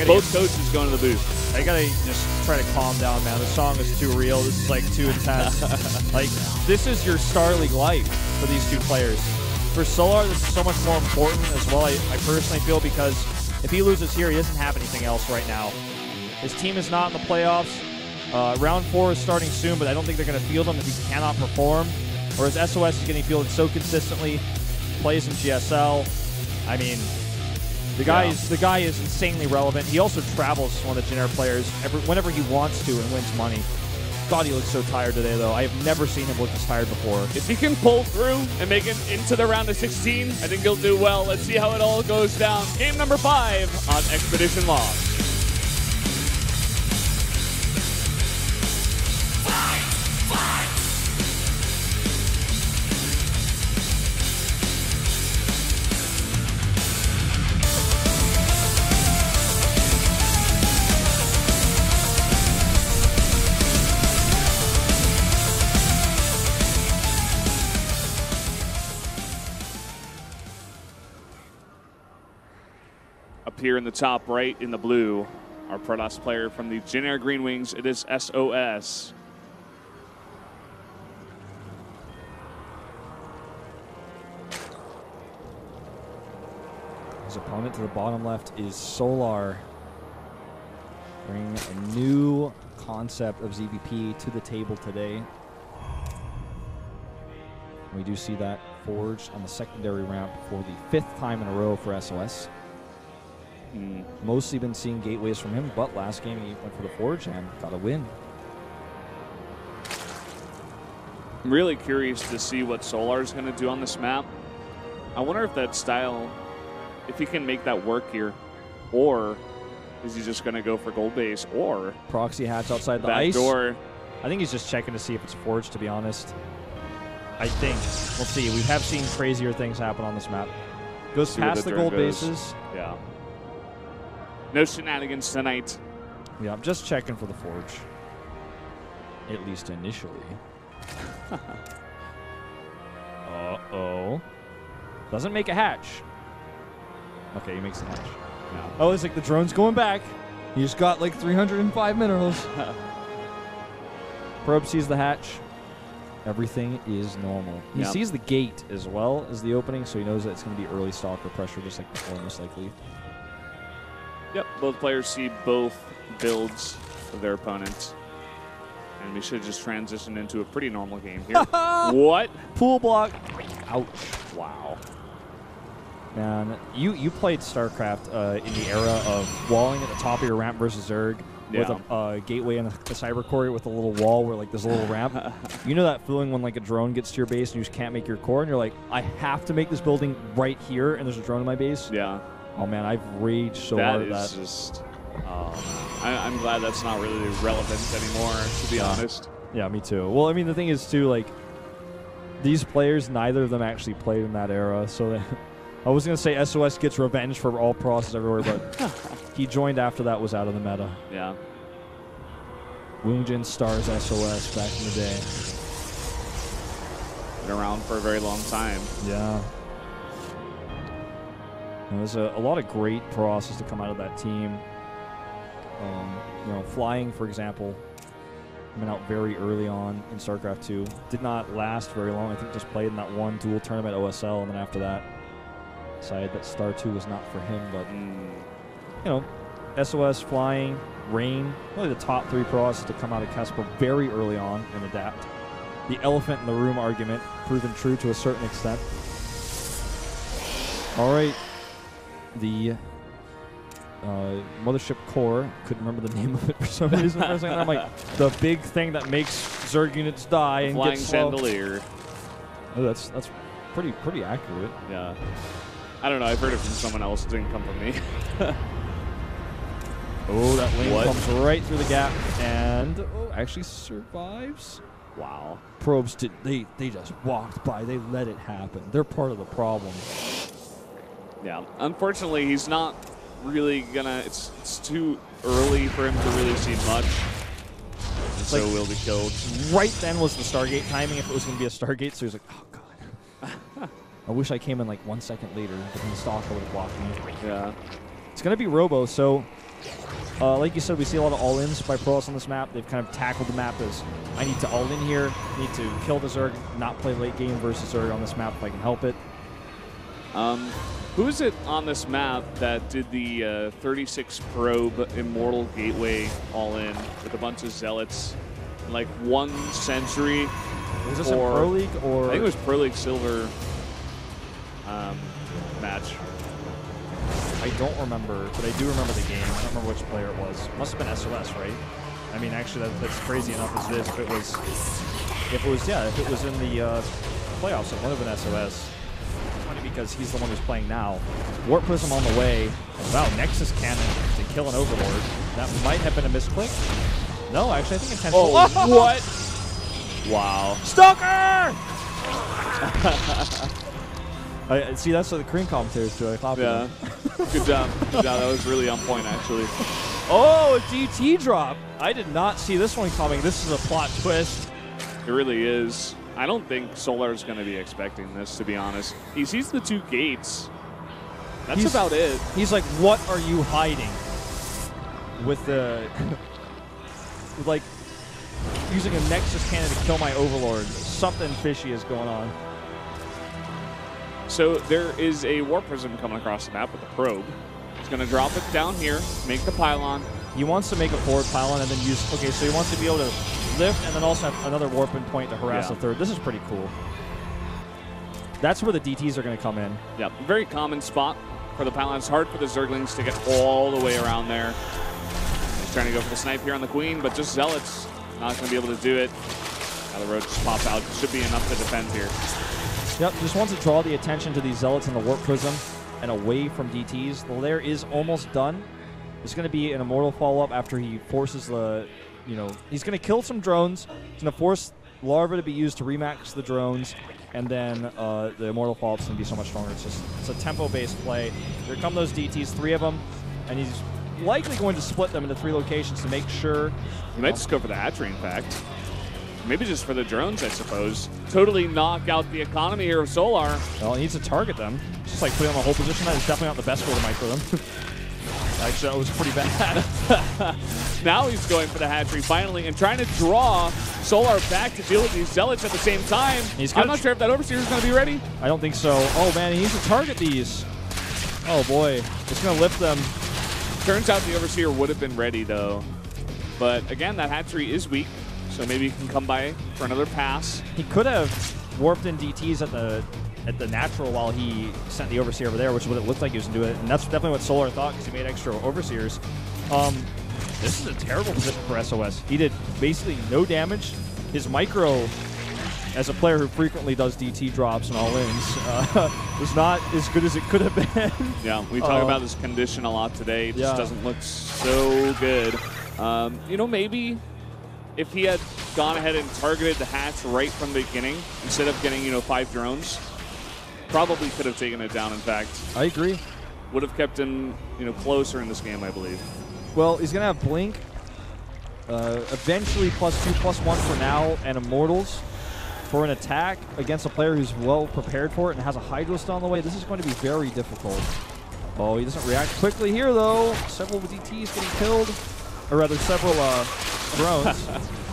Both coaches going to the booth. I gotta just try to calm down, man. The song is too real. This is like too intense. Like, this is your Star League life for these two players. For Solar, this is so much more important as well, I personally feel, because if he loses here, he doesn't have anything else right now. His team is not in the playoffs. Round 4 is starting soon, but I don't think they're going to field him if he cannot perform. Whereas SOS is getting fielded so consistently, plays in GSL. I mean, the guy is insanely relevant. He also travels as one of the generic players whenever he wants to and wins money. God, he looks so tired today, though. I have never seen him look this tired before. If he can pull through and make it into the round of 16, I think he'll do well. Let's see how it all goes down. Game number 5 on Expedition Lost. Here in the top right in the blue, our Protoss player from the generic Green Wings, it is SOS. His opponent to the bottom left is Solar, bringing a new concept of ZVP to the table today. We do see that forged on the secondary ramp for the 5th time in a row for SOS. Mostly been seeing gateways from him, but last game he went for the forge and got a win. I'm really curious to see what Solar's going to do on this map. I wonder if that style, if he can make that work here, or is he just going to go for gold base, or proxy hatch outside the ice door. I think he's just checking to see if it's forged, to be honest. I think. We'll see. We have seen crazier things happen on this map. Goes past the gold bases. Yeah. No shenanigans tonight. Yeah, I'm just checking for the forge. At least initially. Uh-oh. Doesn't make a hatch. Okay, he makes the hatch. No. Oh, it's like the drone's going back. He just got like 305 minerals. Probe sees the hatch. Everything is normal. He sees the gate as well as the opening, so he knows that it's going to be early stalker pressure, just like before, most likely. Yep, both players see both builds of their opponents. And we should just transition into a pretty normal game here. What? Pool block. Ouch. Wow. Man, you played StarCraft in the era of walling at the top of your ramp versus Zerg with a gateway and a cyber core with a little wall where like there's a little ramp. You know that feeling when like a drone gets to your base and you just can't make your core and you're like, I have to make this building right here and there's a drone in my base? Yeah. Oh man, I've raged so hard at that. That is just... I'm glad that's not really relevant anymore, to be honest. Yeah, me too. Well, I mean, the thing is, too, like, these players, neither of them actually played in that era, so I was going to say SOS gets revenge for all process everywhere, but he joined after that was out of the meta. Yeah. Woongjin stars SOS back in the day. Been around for a very long time. Yeah. And there's a lot of great process to come out of that team. You know, flying, for example, went out very early on in StarCraft 2. Did not last very long. I think just played in that one dual tournament OSL, and then after that, decided that Star 2 was not for him. But, you know, SOS, flying, rain, really the top 3 processes to come out of Kespa very early on and adapt. The elephant in the room argument proven true to a certain extent. All right. The mothership core, couldn't remember the name of it for some reason. For a second. I'm like, the big thing that makes Zerg units die and flying get slow. chandelier. Oh, that's pretty accurate. Yeah. I don't know. I've heard it from someone else. It didn't come from me. Oh, that lane comes right through the gap and actually survives. Wow. Probes they just walked by. They let it happen. They're part of the problem. Yeah. Unfortunately, he's not really gonna. It's too early for him to really see much. So will be killed. Right then was the Stargate timing. If it was going to be a Stargate, so he was like, oh god. I wish I came in like 1 second later, but then the Stalker would have blocked me. Yeah. It's going to be Robo, so Like you said, we see a lot of all-ins by Protoss on this map. They've kind of tackled the map as, I need to all-in here, need to kill the Zerg, not play late game versus Zerg on this map if I can help it. Who is it on this map that did the 36 probe Immortal Gateway all-in with a bunch of Zealots? Like 1 century. Was this in Pro League or? I think it was Pro League Silver match. I don't remember, but I do remember the game. I don't remember which player it was. It must have been SOS, right? I mean, actually, that's crazy enough as it is. If it was in the playoffs, it would have been SOS. It's funny because he's the one who's playing now. Warp Prism on the way. Wow, Nexus Cannon to kill an Overlord. That might have been a misclick. No, actually, I think intentional. Oh, what? Wow. Stalker! See, that's what the Korean commentators do. I copy them. Good job. Good job. That was really on point, actually. Oh, a DT drop. I did not see this one coming. This is a plot twist. It really is. I don't think Solar is going to be expecting this, to be honest. He sees the 2 gates. That's about it. He's like, what are you hiding? With the... like, using a Nexus Cannon to kill my Overlord. Something fishy is going on. So there is a Warp Prism coming across the map with the probe. He's going to drop it down here, make the pylon. He wants to make a forward pylon and then use... Okay, so he wants to be able to lift and then also have another warping point to harass the third. This is pretty cool. That's where the DTs are going to come in. Yeah, very common spot for the pylon. It's hard for the Zerglings to get all the way around there. He's trying to go for the snipe here on the Queen, but just Zealots not going to be able to do it. Now the road just pops out. Should be enough to defend here. Yep, just wants to draw the attention to these Zealots in the Warp Prism and away from DTs. The lair is almost done. There's going to be an Immortal follow-up after he forces the, he's going to kill some drones. He's going to force Larva to be used to remax the drones, and then the Immortal follow-up is going to be so much stronger. It's a tempo-based play. Here come those DTs, 3 of them, and he's likely going to split them into 3 locations to make sure. He might just go for the hatchery, in fact. Maybe just for the drones, I suppose. Totally knock out the economy here of Solar. Well, he needs to target them. Just like putting on the whole position. That is definitely not the best way to micro them. Actually, that was pretty bad. Now he's going for the hatchery finally and trying to draw Solar back to deal with these Zealots at the same time. I'm not sure if that Overseer is going to be ready. I don't think so. Oh, man, he needs to target these. Oh, boy. It's going to lift them. Turns out the Overseer would have been ready, though. But, again, that hatchery is weak. So maybe he can come by for another pass. He could have warped in DTs at the natural while he sent the Overseer over there, which is what it looked like he was going to do it. And that's definitely what Solar thought because he made extra Overseers. This is a terrible position for SOS. He did basically no damage. His micro, as a player who frequently does DT drops and all-ins, was not as good as it could have been. Yeah, we talk about this condition a lot today. It just doesn't look so good. Maybe if he had gone ahead and targeted the hatch right from the beginning, instead of getting, 5 drones, probably could have taken it down, in fact. I agree. Would have kept him, closer in this game, I believe. Well, he's going to have Blink, eventually +2, +1 for now, and Immortals for an attack against a player who's well prepared for it and has a Hydra still on the way. This is going to be very difficult. Oh, he doesn't react quickly here, though. Several DTs getting killed. Or rather, several drones.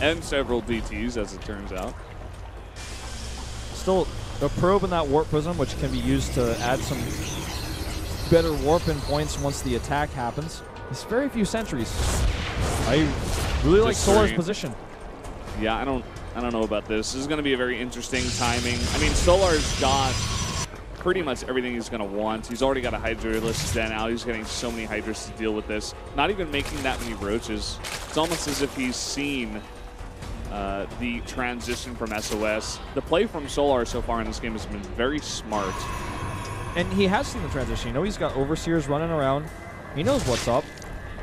And several DTs, as it turns out. Still a probe in that Warp Prism, which can be used to add some better warp-in points once the attack happens. There's very few sentries. I really like Solar's position. Yeah, I don't know about this. This is going to be a very interesting timing. I mean, Solar's got pretty much everything he's going to want. He's already got a Hydralist stand out. He's getting so many Hydras to deal with this. Not even making that many roaches. It's almost as if he's seen the transition from SOS. The play from Solar so far in this game has been very smart. And he has seen the transition. He's got Overseers running around. He knows what's up.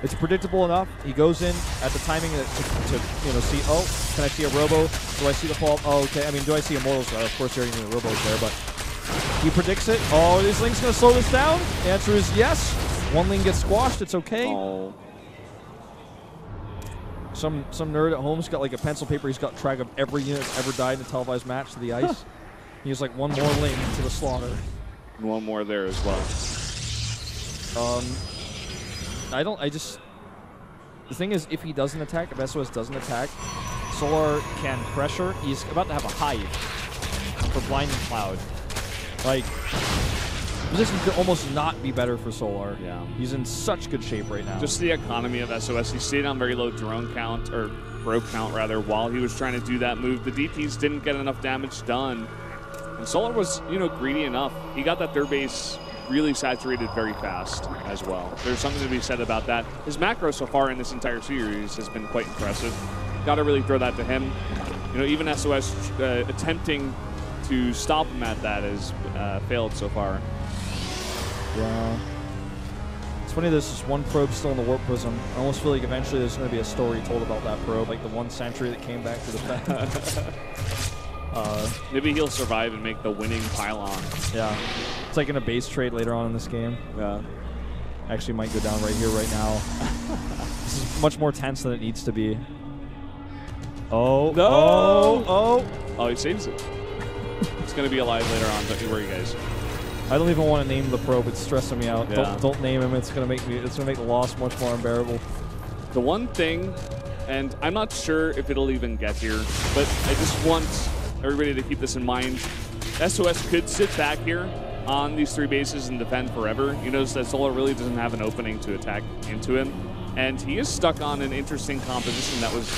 It's predictable enough. He goes in at the timing to see, oh, can I see a Robo? Do I see the fall? Oh, okay. I mean, do I see Immortals? Of course, you already knew the Robo's there, but he predicts it. Oh, is Link's going to slow this down? The answer is yes. One Link gets squashed. It's okay. Oh. Some nerd at home's got like a pencil paper. He's got track of every unit that's ever died in a televised match to the ice. He has like one more Link to the slaughter. And one more there as well. the thing is, if he doesn't attack, if SOS doesn't attack, Solar can pressure. He's about to have a hive for Blinding Cloud. Like, position could almost not be better for Solar. Yeah. He's in such good shape right now. Just the economy of SOS. He stayed on very low drone count, or probe count rather, while he was trying to do that move. The DPs didn't get enough damage done. And Solar was, greedy enough. He got that third base really saturated very fast as well. There's something to be said about that. His macro so far in this entire series has been quite impressive. Got to really throw that to him. Even SOS attempting to stop him at that has failed so far. Yeah. It's funny there's just one probe still in the Warp Prism. I almost feel like eventually there's going to be a story told about that probe, like the one sentry that came back to defend. Maybe he'll survive and make the winning pylon. Yeah. It's like in a base trade later on in this game. Yeah. Actually might go down right here, right now. This is much more tense than it needs to be. Oh. No! Oh, he saves it. It's going to be alive later on, don't you worry, guys. I don't even want to name the probe. It's stressing me out. Yeah. Don't name him. It's going to make the loss much more unbearable. The one thing, and I'm not sure if it'll even get here, but I just want everybody to keep this in mind. SOS could sit back here on these 3 bases and defend forever. You notice that Solar really doesn't have an opening to attack into him, and he is stuck on an interesting composition that was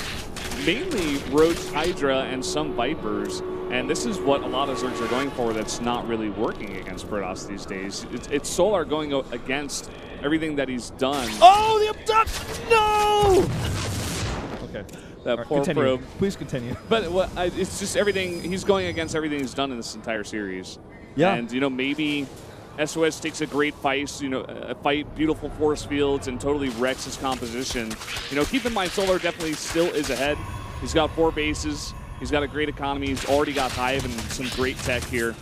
mainly Roach, Hydra, and some Vipers. And this is what a lot of Zergs are going for that's not really working against Protoss these days. It's Solar going against everything that he's done. Oh, the abduct! No! Okay. That poor continue. probe. Please continue. But it's just everything. He's going against everything he's done in this entire series. Yeah. And, maybe SOS takes a great fight, beautiful force fields, and totally wrecks his composition. Keep in mind, Solar definitely still is ahead. He's got 4 bases. He's got a great economy. He's already got Hive and some great tech here.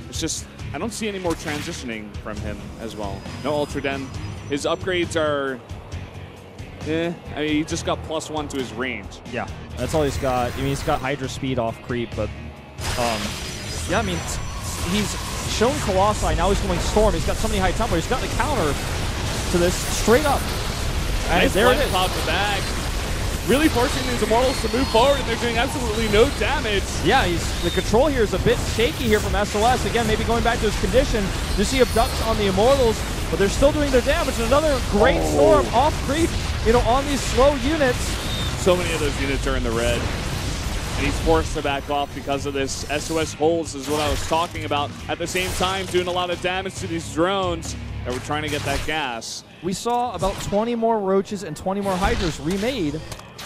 It's just, I don't see any more transitioning from him as well. No Ultra Den. His upgrades are, he just got +1 to his range. Yeah, that's all he's got. He's got Hydra speed off creep, but, yeah, he's shown Colossi. Now he's going Storm. He's got so many high Templar. He's got the counter to this straight up. And nice there it is. Top the bag. Really forcing these Immortals to move forward, and they're doing absolutely no damage. Yeah, the control here is a bit shaky here from SOS. Again, maybe going back to his condition. You see abducts on the Immortals, but they're still doing their damage. And another great Storm off creep, on these slow units. So many of those units are in the red. And he's forced to back off because of this. SOS holds is what I was talking about. At the same time, doing a lot of damage to these drones that were trying to get that gas. We saw about 20 more Roaches and 20 more Hydras remade.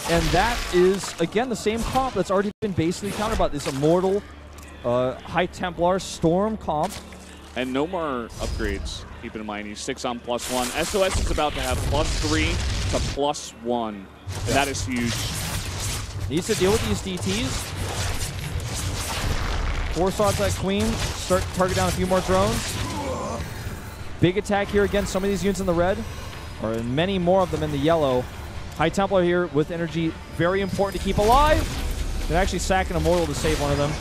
And that is, again, the same comp that's already been basically countered by this Immortal, High Templar, Storm comp. And no more upgrades, keep in mind. He sticks on +1. SOS is about to have +3 to +1. And that is huge. Needs to deal with these DTs. Force odds that Queen. Start to target down a few more drones. Big attack here against some of these units in the red. Or many more of them in the yellow. High Templar here with energy, very important to keep alive. They're actually sacking Immortal to save one of them.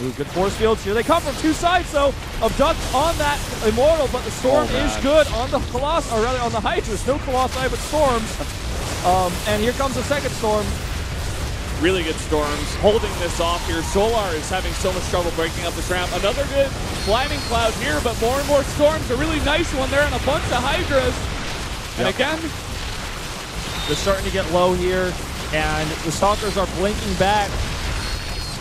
Ooh, good force fields. Here they come from 2 sides, though. Abduct on that Immortal, but the Storm is good on the Colossus, or rather on the Hydras. No Colossi, but Storms. And here comes the second Storm. Really good Storms, holding this off here. Solar is having so much trouble breaking up this ramp. Another good Blinding Cloud here, but more and more Storms. A really nice one there and a bunch of Hydras. And again, they're starting to get low here, and the Stalkers are blinking back.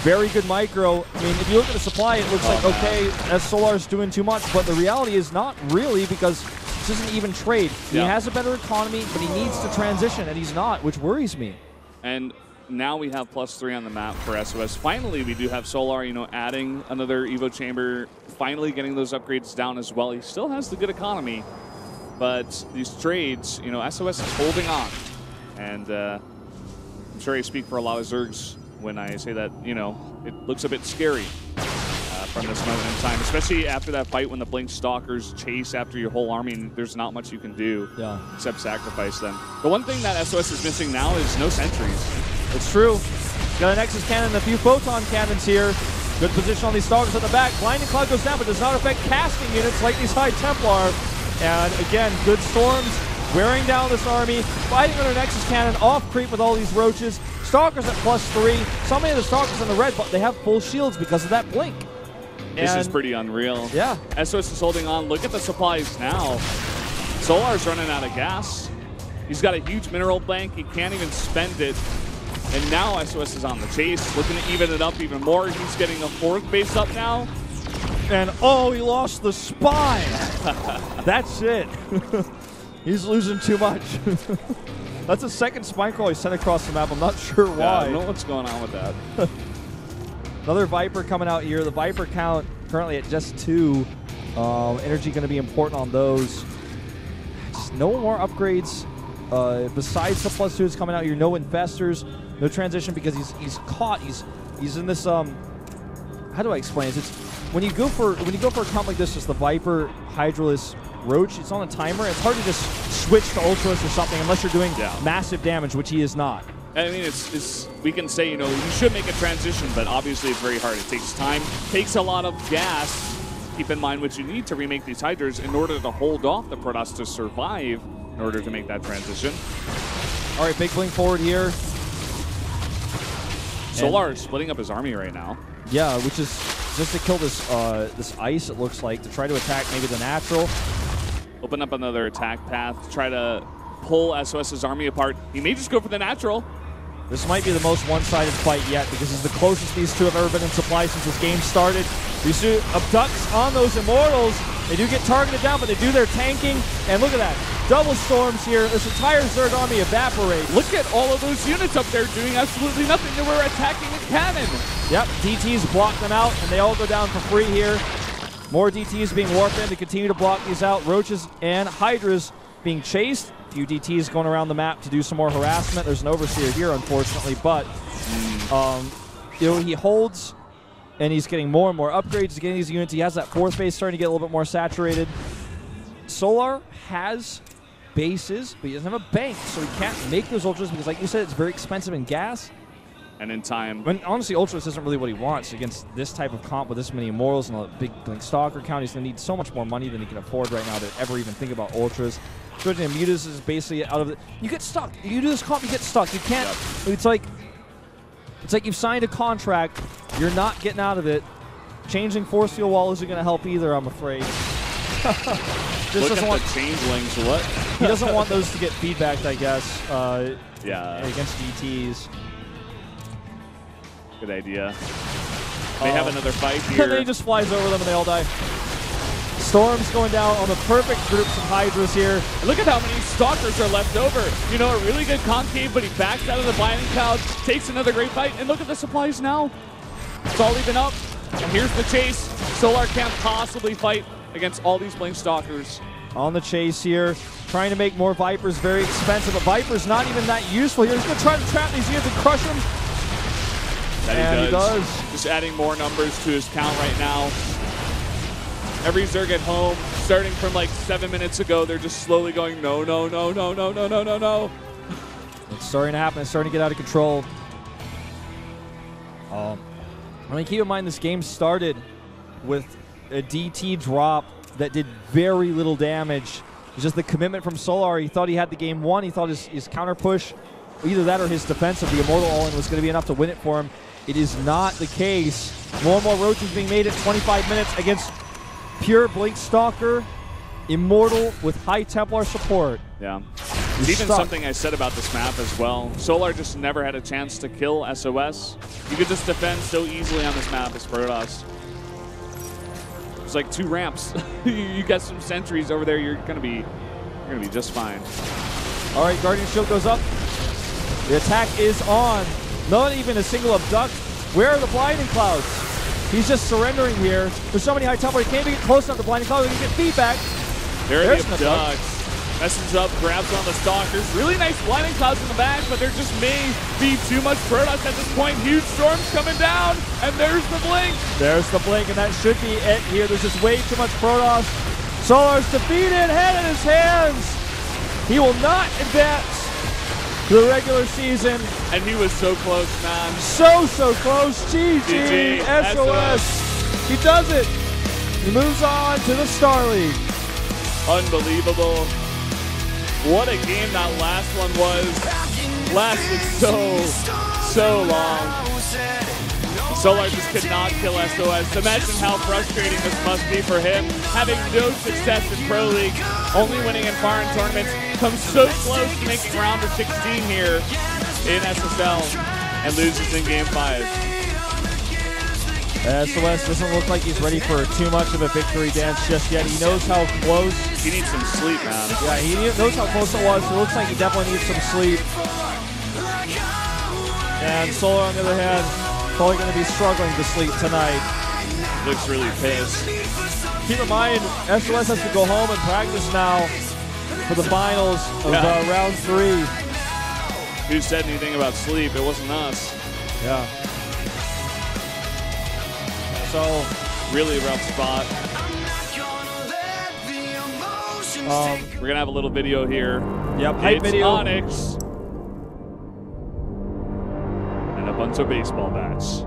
Very good micro. If you look at the supply, it looks like, okay, Solar's doing too much, but the reality is not really, because this isn't even trade. He has a better economy, but he needs to transition, and he's not, which worries me. And now we have +3 on the map for SOS. Finally, we do have Solar, adding another Evo Chamber, finally getting those upgrades down as well. He still has the good economy, but these trades, SOS is holding on. And I'm sure I speak for a lot of Zergs when I say that, it looks a bit scary from this moment in time, especially after that fight when the Blink Stalkers chase after your whole army and there's not much you can do except sacrifice them. The one thing that SOS is missing now is no sentries. It's true. Got a Nexus cannon and a few Photon cannons here. Good position on these Stalkers at the back. Blinding Cloud goes down, but does not affect casting units like these High Templar. And again, good Storms. wearing down this army, fighting with their Nexus Cannon, off creep with all these roaches. Stalkers at +3. So many of the Stalkers in the red, but they have full shields because of that blink. This is pretty unreal. Yeah. SOS is holding on. Look at the supplies now. Solar's running out of gas. He's got a huge mineral bank. He can't even spend it. And now SOS is on the chase, looking to even it up even more. He's getting a 4th base up now. And oh, he lost the spine. That's it. He's losing too much. That's a 2nd spine crawl he sent across the map. I'm not sure why. I don't know what's going on with that. Another Viper coming out here. The Viper count currently at just 2. Energy going to be important on those. Just no more upgrades besides the +2s coming out here. No infestors, no transition because he's caught. He's in this. How do I explain it? It's when you go for a count like this, just the Viper, Hydralis, Roach. It's on a timer. It's hard to just switch to Ultras or something unless you're doing massive damage, which he is not. I mean, we can say, you know, you should make a transition, but obviously it's very hard. It takes time, takes a lot of gas. Keep in mind what you need to remake these Hydras in order to hold off the Protoss to survive in order to make that transition. All right, big blink forward here. Solar is splitting up his army right now. Yeah, which is just to kill this this ice, it looks like, to try to attack maybe the natural. Open up another attack path, try to pull SOS's army apart. He may just go for the natural. This might be the most one-sided fight yet because it's the closest these two have ever been in supply since this game started. These two abducts on those Immortals. They do get targeted down, but they do their tanking. And look at that. Double storms here. This entire Zerg army evaporates. Look at all of those units up there doing absolutely nothing. They were attacking a cannon. Yep, DTs block them out, and they all go down for free here. More DTs being warped in to continue to block these out. Roaches and Hydras being chased. A few DTs going around the map to do some more harassment. There's an Overseer here, unfortunately, but you know, he holds, and he's getting more and more upgrades. He's getting these units. He has that 4th base starting to get a little bit more saturated. Solar has bases, but he doesn't have a bank, so he can't make those Ultras because, like you said, it's very expensive in gas. And in time. When honestly, Ultras isn't really what he wants against this type of comp with this many Immortals and a big Blink Stalker count. He's going to need so much more money than he can afford right now to ever even think about Ultras. Especially Mutas is basically out of it. You get stuck. You do this comp, you get stuck. You can't. Yep. It's like you've signed a contract. You're not getting out of it. Changing force field wall isn't going to help either, I'm afraid. Look at the changelings. What? He doesn't want those to get feedback, I guess. Yeah. Against DTs. Good idea. They have another fight here. And then he just flies over them and they all die. Storm's going down on the perfect groups of Hydras here. And look at how many Stalkers are left over. You know, a really good concave, but he backs out of the Blinding Cloud, takes another great fight, and look at the supplies now. It's all even up. And here's the chase. Solar can't possibly fight against all these Blink Stalkers. On the chase here, trying to make more Vipers very expensive, but Viper's not even that useful here. He's going to try to trap these units and crush them. That he does. Just adding more numbers to his count right now. Every Zerg at home, starting from like 7 minutes ago, they're just slowly going, no, no, no, no, no, no, no, no, no. It's starting to happen. It's starting to get out of control. I mean, keep in mind this game started with a DT drop that did very little damage. It's just the commitment from Solar. He thought he had the game won. He thought his counter push, either that or his defensive, the Immortal all-in was going to be enough to win it for him. It is not the case. More and more roaches being made at 25 minutes against pure Blink Stalker, Immortal with high Templar support. Yeah. It's even something I said about this map as well. Solar just never had a chance to kill SOS. You could just defend so easily on this map as Protoss. It's like 2 ramps. You got some sentries over there. You're gonna be just fine. All right, Guardian Shield goes up. The attack is on. Not even a single abduct. Where are the Blinding Clouds? He's just surrendering here. There's so many high Templar. He can't even get close enough to Blinding Clouds. He can get feedback. There's the abducts. Messes up, grabs on the Stalkers. Really nice Blinding Clouds in the back, but there just may be too much Protoss at this point. Huge storms coming down, and there's the blink. There's the blink, and that should be it here. There's just way too much Protoss. Solar's defeated, head in his hands. He will not advance to the regular season. And he was so close, man. So close. GG, SOS. He does it. He moves on to the Star League. Unbelievable. What a game that last one was. Lasted so long. Solar just could not kill SOS. Imagine how frustrating this must be for him, having no success in Pro League, only winning in foreign tournaments, comes so close to making round of 16 here in SSL, and loses in Game 5. SOS doesn't look like he's ready for too much of a victory dance just yet. He knows how close. He needs some sleep, man. Yeah, he knows how close it was. It looks like he definitely needs some sleep. And Solar, on the other hand, probably going to be struggling to sleep tonight. Looks really pissed. Keep in mind, SOS has to go home and practice now for the finals of round 3. Who said anything about sleep? It wasn't us. Yeah. So, really rough spot. We're going to have a little video here. Yep, hype video. Onyx. And a bunch of baseball bats.